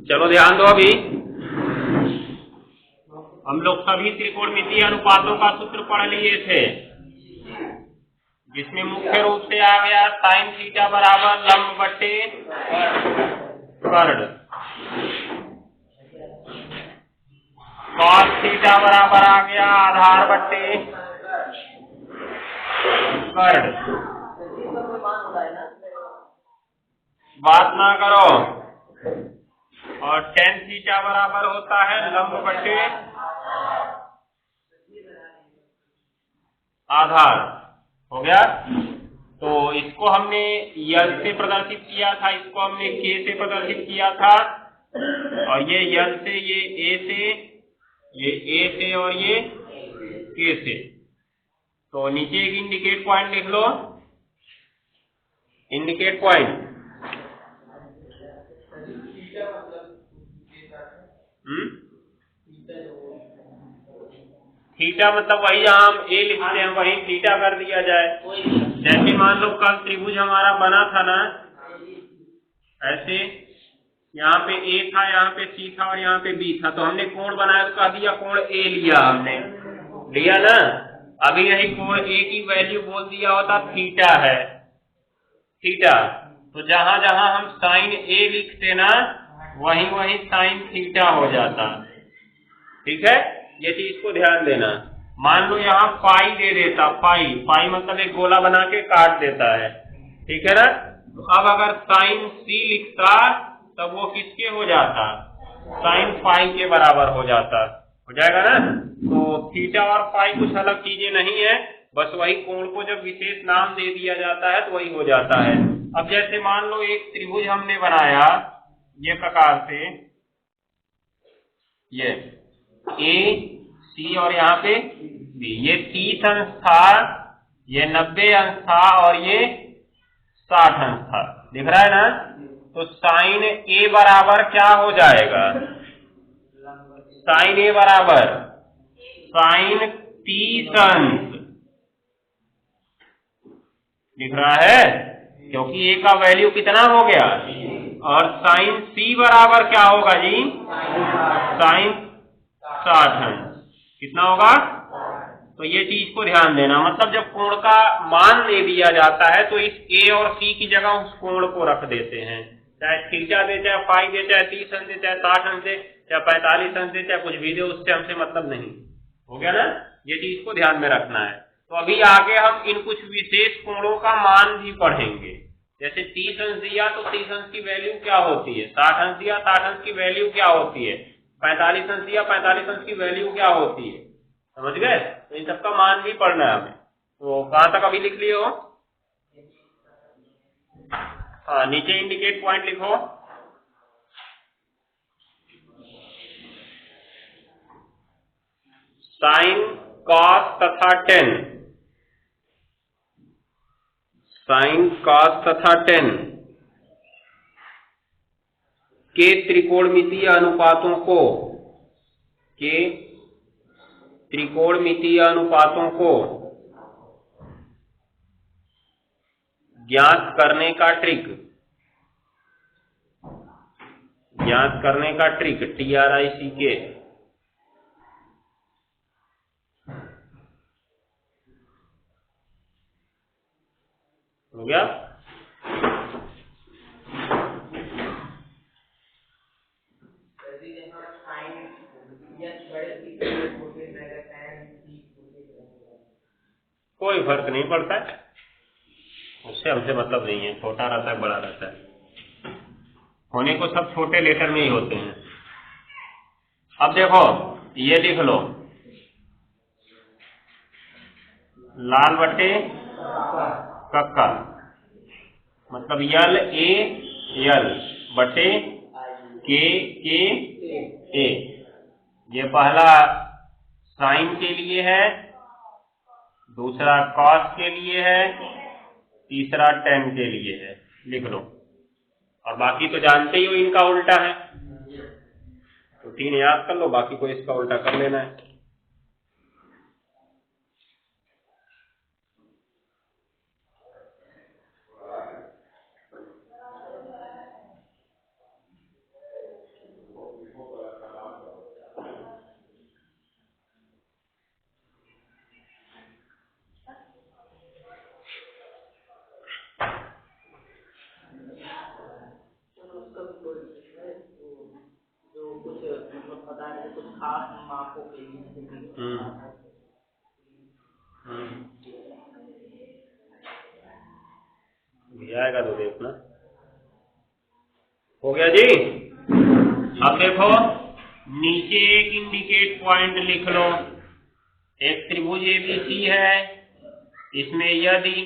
चलो ध्यान दो, अभी हम लोग सभी त्रिकोणमितीय अनुपातों का सूत्र पढ़ लिए थे, जिसमें मुख्य रूप से आ गया साइन थीटा बराबर लंब बट्टे कर्ण, कॉस थीटा बराबर आ गया आधार बट्टे कर्ण। बात ना करो। और टेन थीटा बराबर होता है लंब बट्टे आधार। हो गया। तो इसको हमने यल से प्रदर्शित किया था, इसको हमने के से प्रदर्शित किया था, और ये यल से, ये ए से, ये ए से, और ये के से। तो नीचे एक इंडिकेट पॉइंट लिख लो, इंडिकेट पॉइंट। थीटा मतलब वही जहां हम ए लिखते हैं वही थीटा कर दिया जाए। जैसे मान लो कल त्रिभुज हमारा बना था ना, ऐसे यहाँ पे ए था, यहाँ पे सी था और यहाँ पे बी था, तो हमने कोण बनाया, उसका दिया कोण ए लिया, हमने लिया ना। अभी यही कोण ए की वैल्यू बोल दिया होता थीटा है, थीटा। तो जहां जहां हम साइन ए लिखते ना, वहीं वहीं साइन थीटा हो जाता। ठीक है, ये चीज को ध्यान देना। मान लो यहाँ पाई दे देता, पाई, पाई मतलब एक गोला बना के काट देता है, ठीक है ना। तो अब अगर साइन सी लिखता तब वो किसके हो जाता, साइन फाई के बराबर हो जाता, हो जाएगा ना। तो थीटा और फाई कुछ अलग चीजें नहीं है, बस वही कोण को जब विशेष नाम दे दिया जाता है तो वही हो जाता है। अब जैसे मान लो एक त्रिभुज हमने बनाया ये प्रकार से, ये ए सी और यहाँ पे बी, ये 30 अंश था, ये 90 अंश था और ये 60 अंश था, दिख रहा है ना। तो साइन ए बराबर क्या हो जाएगा, साइन ए बराबर साइन 30 अंश, दिख रहा है, क्योंकि ए का वैल्यू कितना हो गया। और साइन सी बराबर क्या होगा जी, साइन 60 अंश, कितना होगा। तो ये चीज को ध्यान देना, मतलब जब कोण का मान दे दिया जाता है तो इस ए और सी की जगह उस कोण को रख देते हैं, चाहे थीटा दे, चाहे फाई दे, चाहे 30 अंश दे, चाहे 60 अंश दे, चाहे 45 अंश दे, चाहे कुछ भी दे, उससे हमसे मतलब नहीं। हो गया ना, ये चीज को ध्यान में रखना है। तो अभी आगे हम इन कुछ विशेष कोणों का मान भी पढ़ेंगे। जैसे 30 अंश दिया तो 30 अंश की वैल्यू क्या होती है, 60 अंश दिया 60 अंश की वैल्यू क्या होती है, 45 अंश दिया 45 अंश की वैल्यू क्या होती है, समझ गए। तो इन सबका मान भी पढ़ना है हमें। तो कहां तक अभी लिख लिए हो। हाँ, नीचे इंडिकेट पॉइंट लिखो। साइन कॉस तथा टेन, साइन कॉस तथा टेन के त्रिकोणमितीय अनुपातों को, के त्रिकोणमितीय अनुपातों को ज्ञात करने का ट्रिक, ज्ञात करने का ट्रिक TRICK। हो गया। कोई फर्क नहीं पड़ता है, उससे हमसे मतलब नहीं है, छोटा रहता है बड़ा रहता है, होने को सब छोटे लेटर में ही होते हैं। अब देखो ये लिख लो, लाल बटे कक्का, मतलब यल ए यल बटे के ए। ये पहला साइन के लिए है, दूसरा कॉस के लिए है, तीसरा टेन के लिए है, लिख लो। और बाकी तो जानते ही हो इनका उल्टा है, तो 3 याद कर लो, बाकी को इसका उल्टा कर लेना है। आएगा तो देखना। हो गया जी। अब देखो नीचे एक इंडिकेट पॉइंट लिख लो। एक त्रिभुज एबीसी है, इसमें यदि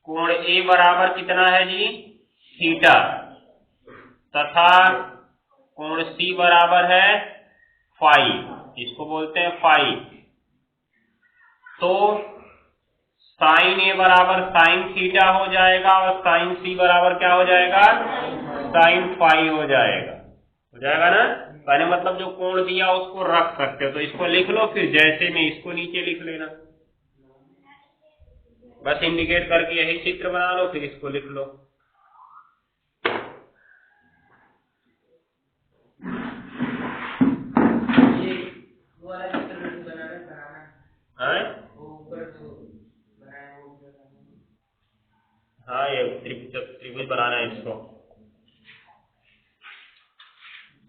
कोण ए बराबर कितना है जी, थीटा, तथा कोण सी बराबर है फाई, इसको बोलते हैं फाई, तो साइन ए बराबर साइन थीटा हो जाएगा और साइन सी बराबर क्या हो जाएगा, साइन फाई हो जाएगा ना। कहने मतलब जो कोण दिया उसको रख सकते हो, तो इसको लिख लो, फिर जैसे में इसको नीचे लिख लेना, बस इंडिकेट करके यही चित्र बना लो, फिर इसको लिख लो। हाँ ये त्रिभुज बनाना है, इसको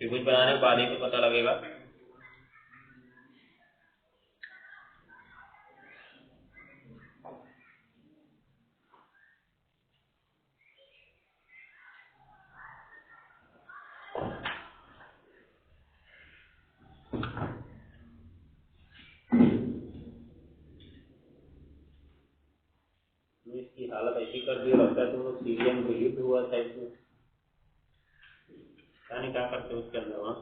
त्रिभुज बनाने के बाद ही तो पता लगेगा। इसकी हालत ऐसी कर दी, लगता है तुम लोग सीरिया में कोई युद्ध हुआ था इसमें, क्या करते उसके अंदर वहां।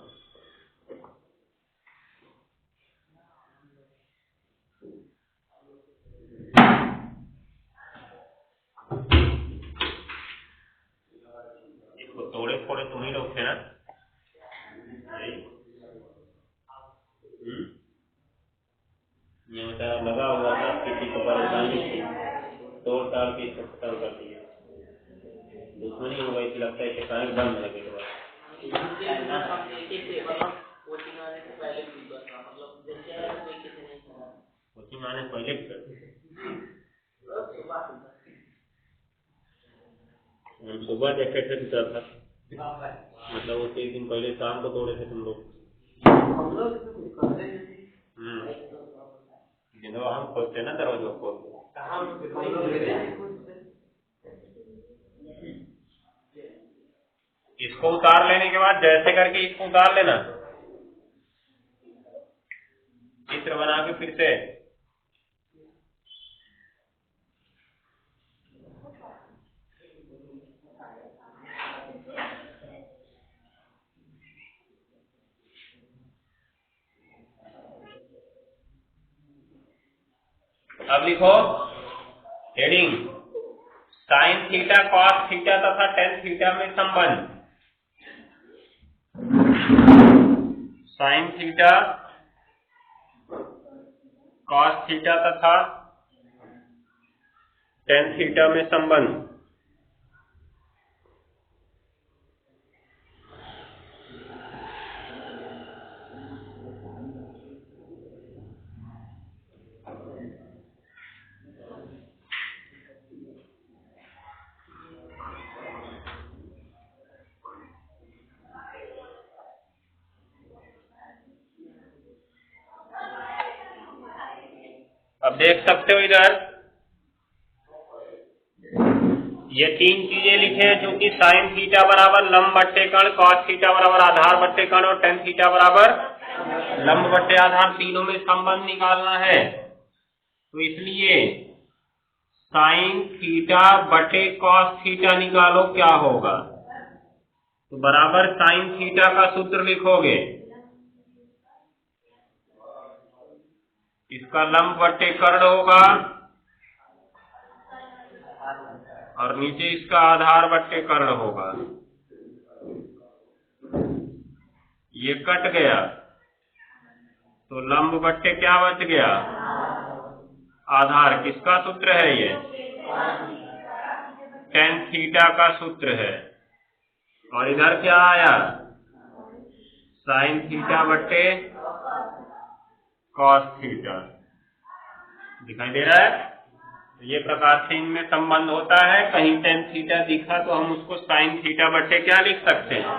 इसको तोड़े फोड़े तुम ही लोग थे ना। ये लगा हुआ था, किसी को परेशानी थी, तोड़ ताड़ के इसको खत्म कर दिया। दुश्मनी हो गई थी, लगता है कि बंद है कोचिंग आने पहले भी करते थे। सुबह देखे थे दूसरा था, मतलब उसके एक दिन पहले शाम को तोड़े थे तुम लोग। हम खोलते ना दरवाजों को, इसको उतार लेने के बाद जैसे करके इसको उतार लेना, चित्र बना के फिर से। अब लिखो heading, sine theta cos theta तथा टेन थीटा में संबंध। साइन थीटा कॉस थीटा तथा टेन थीटा में संबंध। अब देख सकते हो इधर ये तीन चीजें लिखे हैं, जो कि साइन थीटा बराबर लंब बट्टे कण, कॉस थीटा बराबर आधार बट्टे कण और टेन थीटा बराबर लंब बट्टे आधार, तीनों में संबंध निकालना है। तो इसलिए साइन थीटा बटे कॉस थीटा निकालो, क्या होगा, तो बराबर साइन थीटा का सूत्र लिखोगे, इसका लंब बट्टे कर्ण होगा और नीचे इसका आधार बट्टे कर्ण होगा। ये कट गया तो लंब बट्टे क्या बच गया, आधार। किसका सूत्र है ये, टेन थीटा का सूत्र है। और इधर क्या आया, साइन थीटा बट्टे कॉस थीटा। दिखाई दे रहा है। ये प्रकार से इनमें संबंध होता है। कहीं टेन थीटा दिखा तो हम उसको साइन थीटा बट्टे क्या लिख सकते हैं,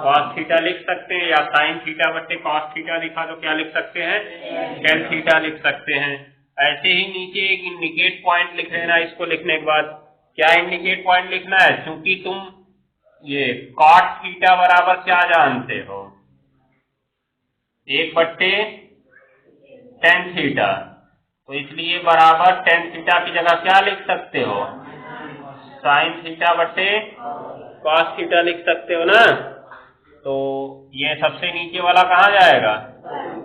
कॉस थीटा लिख सकते हैं, या साइन थीटा बट्टे कॉस थीटा दिखा तो क्या लिख सकते हैं, टेन थीटा लिख सकते हैं। ऐसे ही नीचे एक इंडिकेट पॉइंट लिख लेना। इसको लिखने के बाद क्या इंडिकेट पॉइंट लिखना है, क्योंकि तुम ये कॉट थीटा बराबर क्या जानते हो, 1/tan थीटा, तो इसलिए बराबर tan थीटा की जगह क्या लिख सकते हो, sin थीटा बट्टे cos थीटा लिख सकते हो ना। तो ये सबसे नीचे वाला कहाँ जाएगा,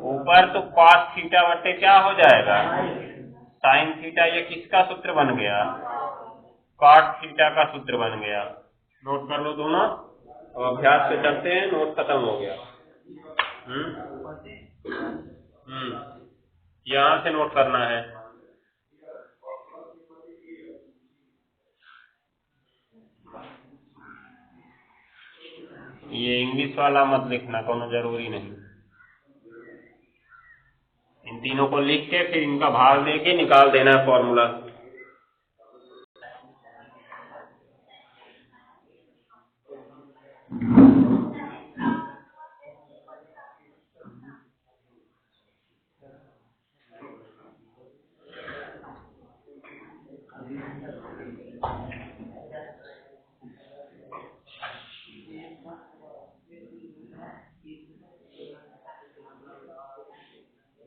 ऊपर, तो cos थीटा बट्टे क्या हो जाएगा, sin थीटा। ये किसका सूत्र बन गया, cot थीटा का सूत्र बन गया। नोट कर लो दोनों। अब अभ्यास पे चलते हैं, नोट खत्म हो गया। यहाँ से नोट करना है। ये इंग्लिश वाला मत लिखना, कोनो जरूरी नहीं। इन तीनों को लिख के फिर इनका भाग देके निकाल देना है फॉर्मूला।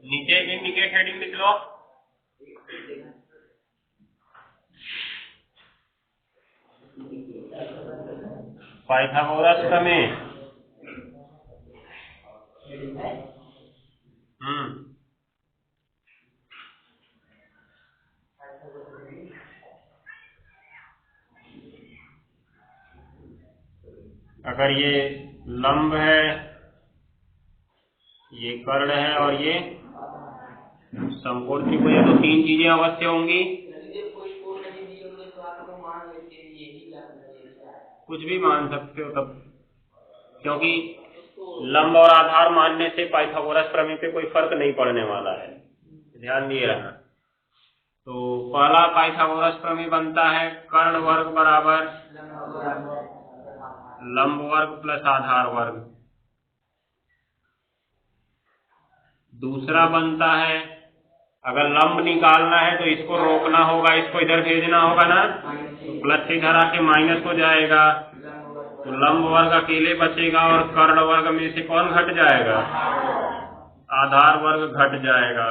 नीचे इंडिकेट हेडिंग लिख लो। पाइथागोरस प्रमेय। अगर ये लंब है, ये कर्ण है और ये समकोण त्रिभुज है, तो तीन चीजें अवश्य होंगी। कुछ भी मान सकते हो तब, क्योंकि लंब और आधार मानने से पाइथागोरस प्रमेय पे कोई फर्क नहीं पड़ने वाला है, ध्यान दिए रहना। तो पहला पाइथागोरस प्रमेय बनता है कर्ण वर्ग बराबर लंब वर्ग प्लस आधार वर्ग। दूसरा बनता है, अगर लंब निकालना है तो इसको रोकना होगा, इसको इधर भेजना होगा ना, तो प्लस इधर आके माइनस हो जाएगा, तो लंब वर्ग अकेले बचेगा और कर्ण वर्ग में से कौन घट जाएगा, आधार वर्ग घट जाएगा।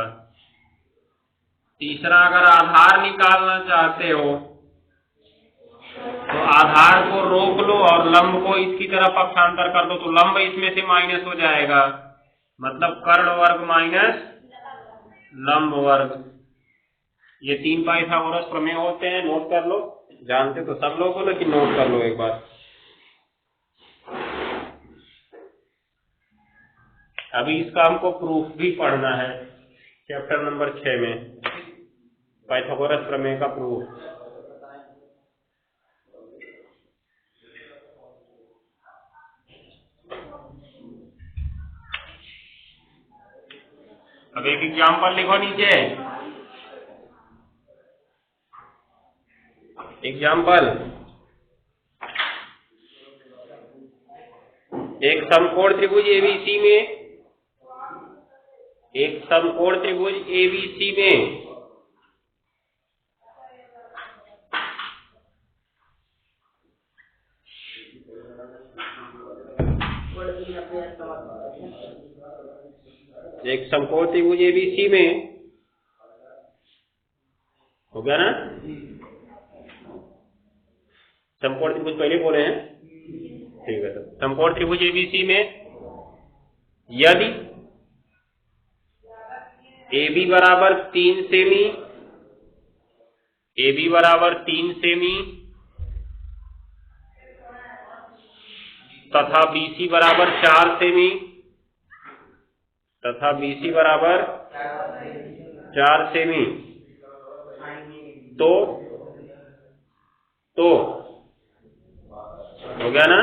तीसरा, अगर आधार निकालना चाहते हो तो आधार को रोक लो और लंब को इसकी तरफ पक्षांतर कर दो, तो लंब इसमें से माइनस हो जाएगा, मतलब कर्ण वर्ग माइनस लंब वर्ग। ये तीन पाइथागोरस प्रमेय होते हैं, नोट कर लो। जानते तो सब लोग हो, लेकिन नोट कर लो एक बार। अभी इसका हमको प्रूफ भी पढ़ना है, चैप्टर नंबर 6 में पाइथागोरस प्रमेय का प्रूफ। अब एक एग्जाम्पल लिखो नीचे। एग्जाम्पल, एक समकोण त्रिभुज एबीसी में, एक समकोण त्रिभुज एबीसी में एक समकोण त्रिभुज एबीसी में, हो गया ना, समकोण त्रिभुज पहले बोले हैं, ठीक है। तो समकोण त्रिभुज एबीसी में यदि AB बराबर 3 सेमी, AB बराबर 3 सेमी तथा BC बराबर 4 सेमी, तथा BC बराबर 4 सेमी, तो हो गया ना,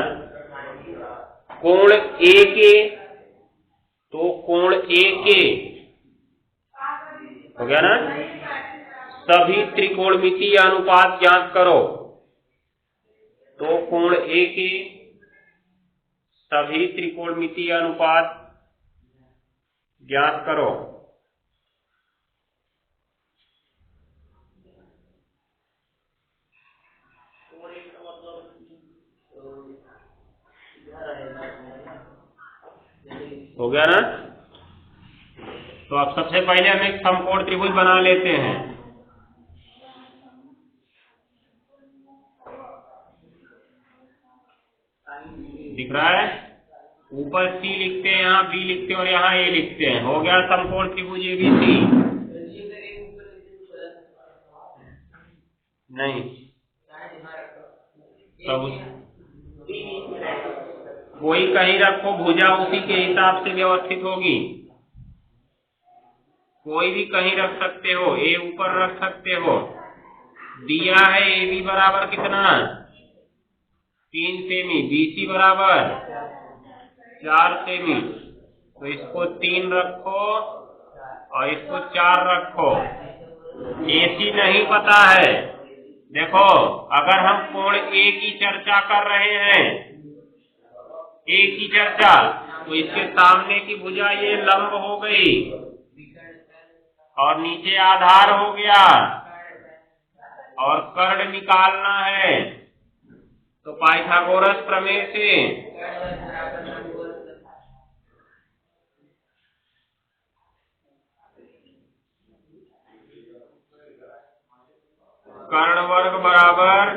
कोण A के, तो कोण A के, हो गया ना, सभी त्रिकोणमितीय अनुपात ज्ञात करो। तो कोण ए के सभी त्रिकोणमितीय अनुपात ज्ञात करो। हो गया ना? तो अब सबसे पहले हम एक समकोण त्रिभुज बना लेते हैं। दिख रहा है? ऊपर सी लिखते हैं, यहाँ बी लिखते हैं और यहाँ ए लिखते हैं। हो गया समकोण त्रिभुज एबीसी। नहीं, तब कोई कहीं रखो, भुजा उसी के हिसाब से व्यवस्थित होगी। कोई भी कहीं रख सकते हो, ए ऊपर रख सकते हो। दिया है ए बी बराबर कितना? 3 सेमी, बीसी बराबर 4 सेमी। तो इसको 3 रखो और इसको 4 रखो। एसी नहीं पता है। देखो, अगर हम कोण ए की चर्चा कर रहे हैं, ए की चर्चा, तो इसके सामने की भुजा ये लंब हो गई और नीचे आधार हो गया और कर्ण निकालना है। तो पाइथागोरस प्रमेय से कर्ण वर्ग बराबर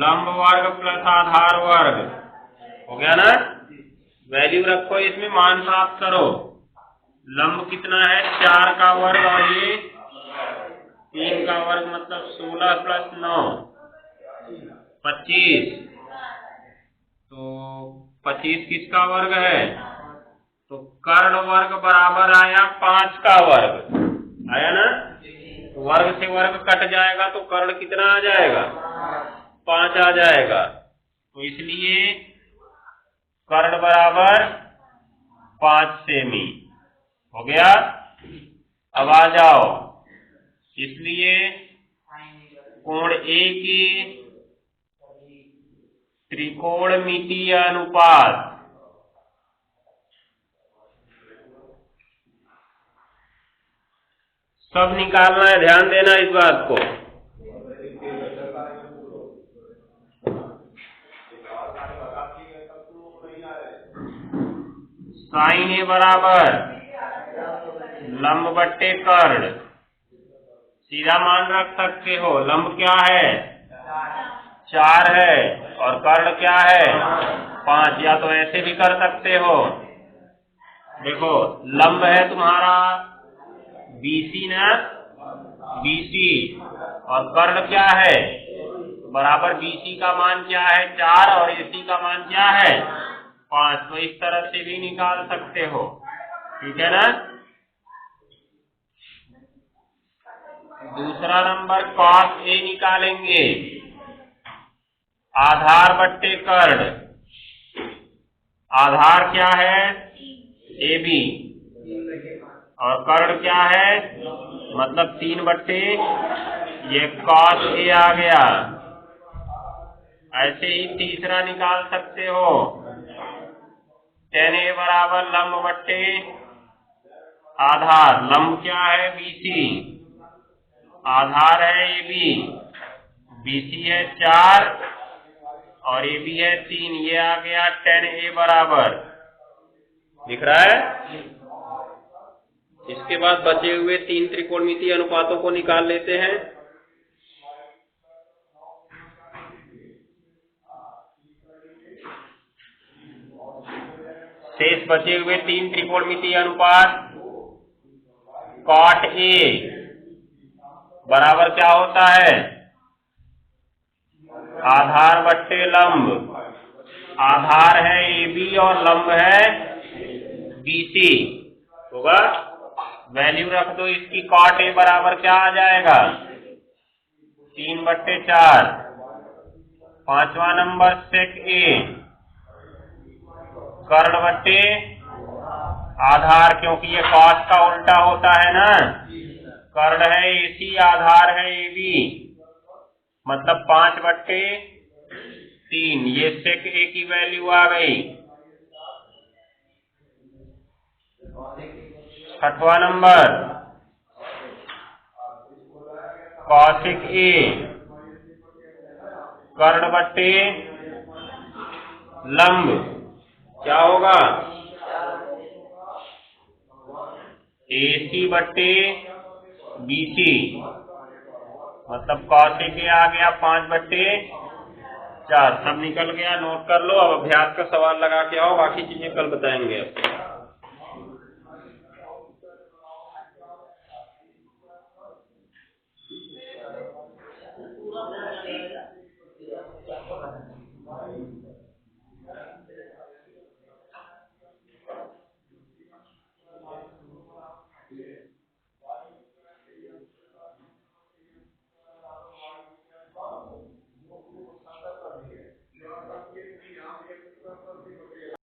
लंब वर्ग प्लस आधार वर्ग। हो गया ना? वैल्यू रखो, इसमें मान प्राप्त करो। लंब कितना है? 4 का वर्ग और ये 3 का वर्ग, मतलब 16 प्लस 9 25। तो 25 किसका वर्ग है? तो कर्ण वर्ग बराबर आया 5 का वर्ग। आया ना? वर्ग से वर्ग कट जाएगा तो कर्ण कितना आ जाएगा? 5 आ जाएगा। तो इसलिए कर्ण बराबर 5 सेमी। हो गया? अब आ जाओ, इसलिए कोण ए की त्रिकोणमितीय अनुपात सब निकालना है, ध्यान देना इस बात को। साइन ए बराबर लंब बट्टे कर्ण। सीधा मान रख सकते हो। लंब क्या है? 4 है और कर्ण क्या है? 5। या तो ऐसे भी कर सकते हो। देखो, लंब है तुम्हारा बीसी ना, बीसी, और कर्ण क्या है? बराबर बीसी का मान क्या है? 4 और एसी का मान क्या है? 5। तो इस तरह से भी निकाल सकते हो। ठीक है ना? दूसरा नंबर कॉस ए निकालेंगे। आधार बट्टे कर्ण। आधार क्या है? ए बी, और कर्ण क्या है? मतलब 3 बट्टे ये कॉस ए आ गया। ऐसे ही तीसरा निकाल सकते हो। tan ए बराबर लंब बट्टे आधार। लंब क्या है? बीसी, आधार है ए बी, बीसी है 4 और ए बी है 3। ये आ गया tan ए बराबर। दिख रहा है? इसके बाद बचे हुए 3 त्रिकोणमितीय अनुपातों को निकाल लेते हैं। शेष बचे हुए 3 त्रिकोणमितीय अनुपात। कॉट ए बराबर क्या होता है? आधार बट्टे लंब। आधार है ए बी और लंब है बीसी। होगा? वैल्यू रख दो इसकी। कॉट ए बराबर क्या आ जाएगा? 3 बट्टे 4। 5वां नंबर सेक ए कर्ण बट्टे आधार, क्योंकि ये कॉस का उल्टा होता है ना, कर्ण है AC, आधार है AB, मतलब 5/3। ये sec A की वैल्यू आ गई। 6वां नंबर cosec A, कर्ण बट्टे लंब, क्या होगा? AC बट्टे BC, मतलब cosec A आ गया 5/4। सब निकल गया, नोट कर लो। अब अभ्यास का सवाल लगा के आओ, बाकी चीजें कल बताएंगे आपको।